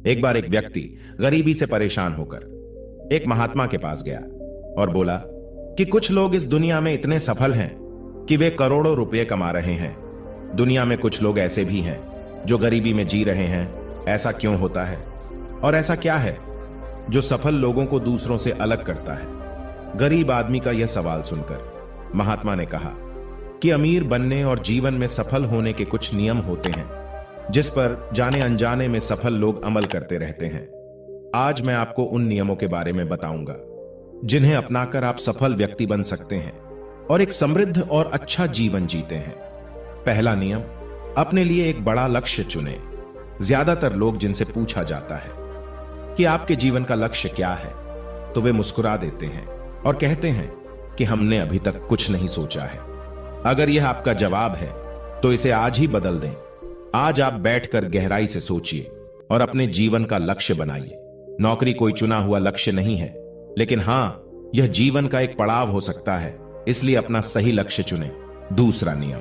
एक बार एक व्यक्ति गरीबी से परेशान होकर एक महात्मा के पास गया और बोला कि कुछ लोग इस दुनिया में इतने सफल हैं कि वे करोड़ों रुपए कमा रहे हैं। दुनिया में कुछ लोग ऐसे भी हैं जो गरीबी में जी रहे हैं। ऐसा क्यों होता है और ऐसा क्या है जो सफल लोगों को दूसरों से अलग करता है? गरीब आदमी का यह सवाल सुनकर महात्मा ने कहा कि अमीर बनने और जीवन में सफल होने के कुछ नियम होते हैं जिस पर जाने अनजाने में सफल लोग अमल करते रहते हैं। आज मैं आपको उन नियमों के बारे में बताऊंगा जिन्हें अपनाकर आप सफल व्यक्ति बन सकते हैं और एक समृद्ध और अच्छा जीवन जीते हैं। पहला नियम, अपने लिए एक बड़ा लक्ष्य चुनें। ज्यादातर लोग जिनसे पूछा जाता है कि आपके जीवन का लक्ष्य क्या है तो वे मुस्कुरा देते हैं और कहते हैं कि हमने अभी तक कुछ नहीं सोचा है। अगर यह आपका जवाब है तो इसे आज ही बदल दें। आज आप बैठकर गहराई से सोचिए और अपने जीवन का लक्ष्य बनाइए। नौकरी कोई चुना हुआ लक्ष्य नहीं है, लेकिन हां, यह जीवन का एक पड़ाव हो सकता है, इसलिए अपना सही लक्ष्य चुनें। दूसरा नियम,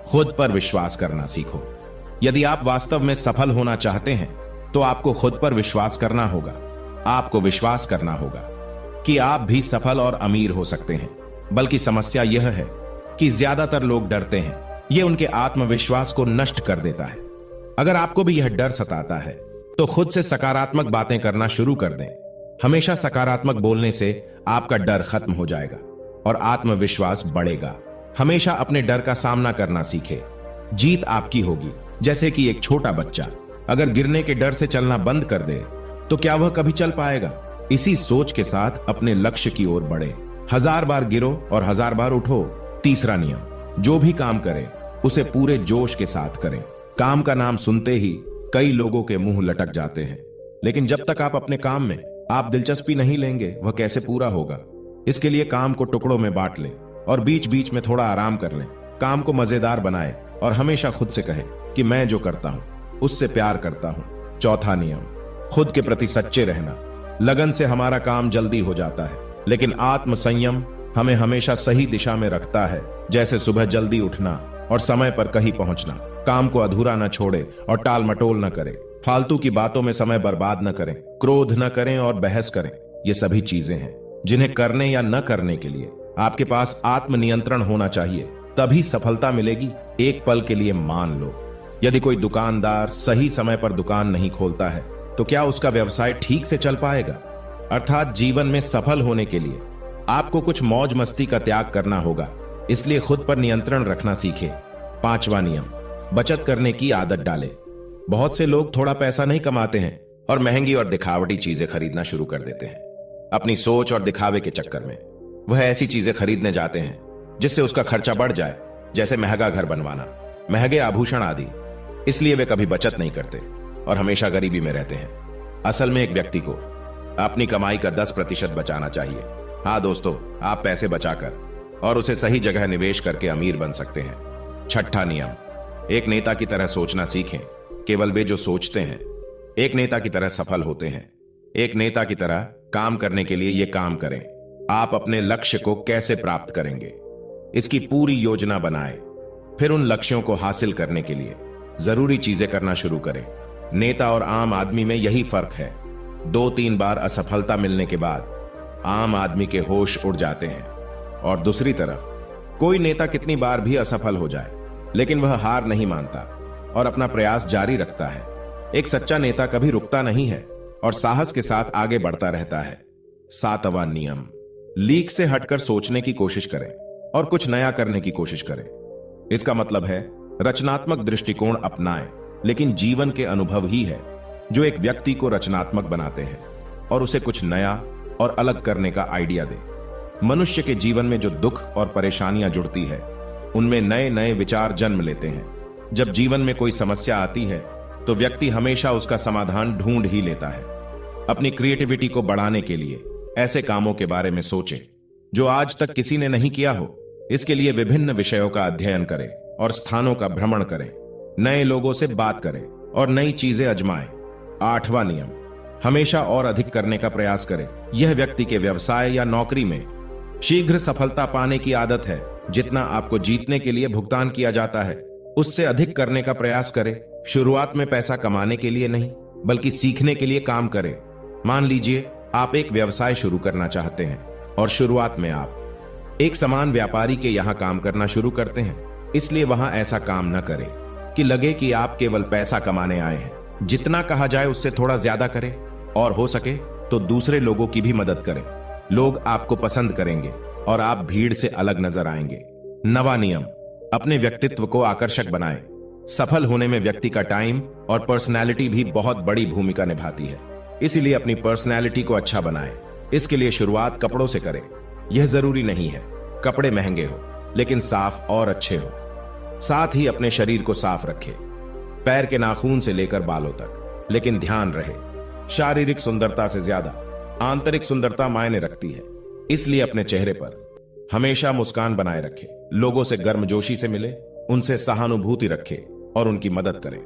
खुद पर विश्वास करना सीखो। यदि आप वास्तव में सफल होना चाहते हैं तो आपको खुद पर विश्वास करना होगा। आपको विश्वास करना होगा कि आप भी सफल और अमीर हो सकते हैं। बल्कि समस्या यह है कि ज्यादातर लोग डरते हैं। यह उनके आत्मविश्वास को नष्ट कर देता है। अगर आपको भी यह डर सताता है तो खुद से सकारात्मक बातें करना शुरू कर दें। हमेशा सकारात्मक बोलने से आपका डर खत्म हो जाएगा और आत्मविश्वास बढ़ेगा। हमेशा अपने डर का सामना करना सीखें। जीत आपकी होगी। जैसे कि एक छोटा बच्चा अगर गिरने के डर से चलना बंद कर दे तो क्या वह कभी चल पाएगा? इसी सोच के साथ अपने लक्ष्य की ओर बढ़े। 1000 बार गिरो और 1000 बार उठो। तीसरा नियम, जो भी काम करें उसे पूरे जोश के साथ करें। काम का नाम सुनते ही कई लोगों के मुंह लटक जाते हैं, लेकिन जब तक आप अपने काम में आप दिलचस्पी नहीं लेंगे वह कैसे पूरा होगा? इसके लिए काम को टुकड़ों में बांट लें और बीच बीच में थोड़ा आराम कर लें। काम को मजेदार बनाएं और हमेशा खुद से कहें कि मैं जो करता हूं उससे प्यार करता हूं। चौथा नियम, खुद के प्रति सच्चे रहना। लगन से हमारा काम जल्दी हो जाता है, लेकिन आत्म संयम हमें हमेशा सही दिशा में रखता है। जैसे सुबह जल्दी उठना और समय पर कहीं पहुंचना। काम को अधूरा न छोड़े और टाल मटोल न करें। फालतू की बातों में समय बर्बाद न करें। क्रोध न करें और बहस करें। ये सभी चीजें हैं जिन्हें करने या न करने के लिए आपके पास आत्मनियंत्रण होना चाहिए, तभी सफलता मिलेगी। एक पल के लिए मान लो, यदि कोई दुकानदार सही समय पर दुकान नहीं खोलता है तो क्या उसका व्यवसाय ठीक से चल पाएगा? अर्थात जीवन में सफल होने के लिए आपको कुछ मौज मस्ती का त्याग करना होगा, इसलिए खुद पर नियंत्रण रखना सीखें। पांचवा नियम, बचत करने की आदत डालें। बहुत से लोग थोड़ा पैसा नहीं कमाते हैं और महंगी और दिखावटी चीजें खरीदना शुरू कर देते हैं। अपनी सोच और दिखावे के चक्कर में वह ऐसी चीजें खरीदने जाते हैं जिससे उसका खर्चा बढ़ जाए, जैसे महंगा घर बनवाना, महंगे आभूषण आदि। इसलिए वे कभी बचत नहीं करते और हमेशा गरीबी में रहते हैं। असल में एक व्यक्ति को अपनी कमाई का 10% बचाना चाहिए। हाँ दोस्तों, आप पैसे बचाकर और उसे सही जगह निवेश करके अमीर बन सकते हैं। छठा नियम, एक नेता की तरह सोचना सीखें। केवल वे जो सोचते हैं एक नेता की तरह सफल होते हैं। एक नेता की तरह काम करने के लिए ये काम करें। आप अपने लक्ष्य को कैसे प्राप्त करेंगे इसकी पूरी योजना बनाएं। फिर उन लक्ष्यों को हासिल करने के लिए जरूरी चीजें करना शुरू करें। नेता और आम आदमी में यही फर्क है। 2-3 बार असफलता मिलने के बाद आम आदमी के होश उड़ जाते हैं और दूसरी तरफ कोई नेता कितनी बार भी असफल हो जाए लेकिन वह हार नहीं मानता और अपना प्रयास जारी रखता है। एक सच्चा नेता कभी रुकता नहीं है और साहस के साथ आगे बढ़ता रहता है। 7वां नियम, लीक से हटकर सोचने की कोशिश करें और कुछ नया करने की कोशिश करें। इसका मतलब है रचनात्मक दृष्टिकोण अपनाएं, लेकिन जीवन के अनुभव ही है जो एक व्यक्ति को रचनात्मक बनाते हैं और उसे कुछ नया और अलग करने का आइडिया दे। मनुष्य के जीवन में जो दुख और परेशानियां जुड़ती है उनमें नए नए विचार जन्म लेते हैं। जब जीवन में कोई समस्या आती है तो व्यक्ति हमेशा उसका समाधान ढूंढ ही लेता है। अपनी क्रिएटिविटी को बढ़ाने के लिए ऐसे कामों के बारे में सोचें जो आज तक किसी ने नहीं किया हो। इसके लिए विभिन्न विषयों का अध्ययन करें और स्थानों का भ्रमण करें। नए लोगों से बात करें और नई चीजें आजमाएं। 8वां नियम, हमेशा और अधिक करने का प्रयास करें। यह व्यक्ति के व्यवसाय या नौकरी में शीघ्र सफलता पाने की आदत है। जितना आपको जीतने के लिए भुगतान किया जाता है उससे अधिक करने का प्रयास करें। शुरुआत में पैसा कमाने के लिए नहीं बल्कि सीखने के लिए काम करें। मान लीजिए आप एक व्यवसाय शुरू करना चाहते हैं और शुरुआत में आप एक सामान व्यापारी के यहां काम करना शुरू करते हैं, इसलिए वहां ऐसा काम न करें कि लगे कि आप केवल पैसा कमाने आए हैं। जितना कहा जाए उससे थोड़ा ज्यादा करें और हो सके तो दूसरे लोगों की भी मदद करें। लोग आपको पसंद करेंगे और आप भीड़ से अलग नजर आएंगे। नवा नियम, अपने व्यक्तित्व को आकर्षक बनाएं। सफल होने में व्यक्ति का टाइम और पर्सनैलिटी भी बहुत बड़ी भूमिका निभाती है, इसीलिए अपनी पर्सनैलिटी को अच्छा बनाएं। इसके लिए शुरुआत कपड़ों से करें। यह जरूरी नहीं है कपड़े महंगे हो, लेकिन साफ और अच्छे हो। साथ ही अपने शरीर को साफ रखें, पैर के नाखून से लेकर बालों तक। लेकिन ध्यान रहे, शारीरिक सुंदरता से ज्यादा आंतरिक सुंदरता मायने रखती है, इसलिए अपने चेहरे पर हमेशा मुस्कान बनाए रखें। लोगों से गर्मजोशी से मिले, उनसे सहानुभूति रखें और उनकी मदद करें।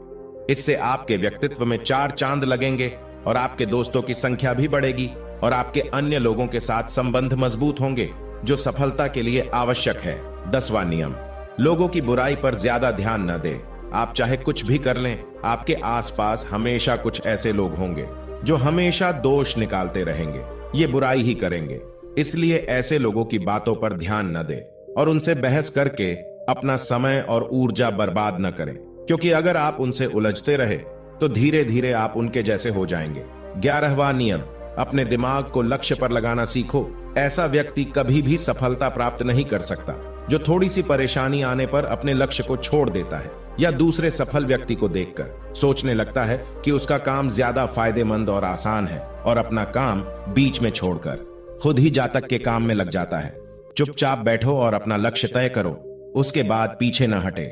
इससे आपके व्यक्तित्व में 4 चांद लगेंगे और आपके दोस्तों की संख्या भी बढ़ेगी और आपके अन्य लोगों के साथ संबंध मजबूत होंगे, जो सफलता के लिए आवश्यक है। 10वां नियम, लोगों की बुराई पर ज्यादा ध्यान न दें। आप चाहे कुछ भी कर लें, आपके आसपास हमेशा कुछ ऐसे लोग होंगे जो हमेशा दोष निकालते रहेंगे, ये बुराई ही करेंगे। इसलिए ऐसे लोगों की बातों पर ध्यान न दें और उनसे बहस करके अपना समय और ऊर्जा बर्बाद न करें, क्योंकि अगर आप उनसे उलझते रहे तो धीरे धीरे आप उनके जैसे हो जाएंगे। 11वां नियम, अपने दिमाग को लक्ष्य पर लगाना सीखो। ऐसा व्यक्ति कभी भी सफलता प्राप्त नहीं कर सकता जो थोड़ी सी परेशानी आने पर अपने लक्ष्य को छोड़ देता है या दूसरे सफल व्यक्ति को देखकर सोचने लगता है कि उसका काम ज्यादा फायदेमंद और आसान है और अपना काम बीच में छोड़कर खुद ही जातक के काम में लग जाता है। चुपचाप बैठो और अपना लक्ष्य तय करो, उसके बाद पीछे न हटे,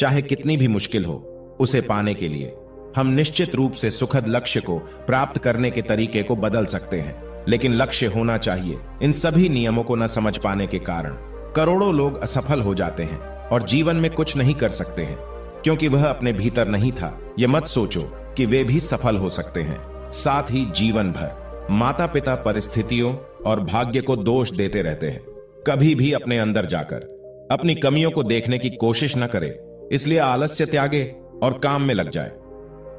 चाहे कितनी भी मुश्किल हो। उसे पाने के लिए हम निश्चित रूप से सुखद लक्ष्य को प्राप्त करने के तरीके को बदल सकते हैं, लेकिन लक्ष्य होना चाहिए। इन सभी नियमों को न समझ पाने के कारण करोड़ों लोग असफल हो जाते हैं और जीवन में कुछ नहीं कर सकते हैं, क्योंकि वह अपने भीतर नहीं था। यह मत सोचो कि वे भी सफल हो सकते हैं। साथ ही जीवन भर माता पिता परिस्थितियों और भाग्य को दोष देते रहते हैं। कभी भी अपने अंदर जाकर अपनी कमियों को देखने की कोशिश न करें, इसलिए आलस्य त्यागे और काम में लग जाए।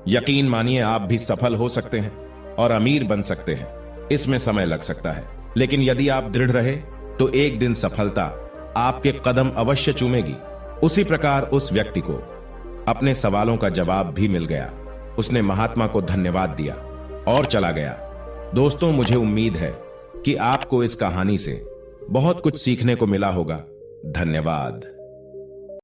यकीन मानिए, आप भी सफल हो सकते हैं और अमीर बन सकते हैं। इसमें समय लग सकता है, लेकिन यदि आप दृढ़ रहे तो एक दिन सफलता आपके कदम अवश्य चूमेगी। उसी प्रकार उस व्यक्ति को अपने सवालों का जवाब भी मिल गया। उसने महात्मा को धन्यवाद दिया और चला गया। दोस्तों, मुझे उम्मीद है कि आपको इस कहानी से बहुत कुछ सीखने को मिला होगा। धन्यवाद।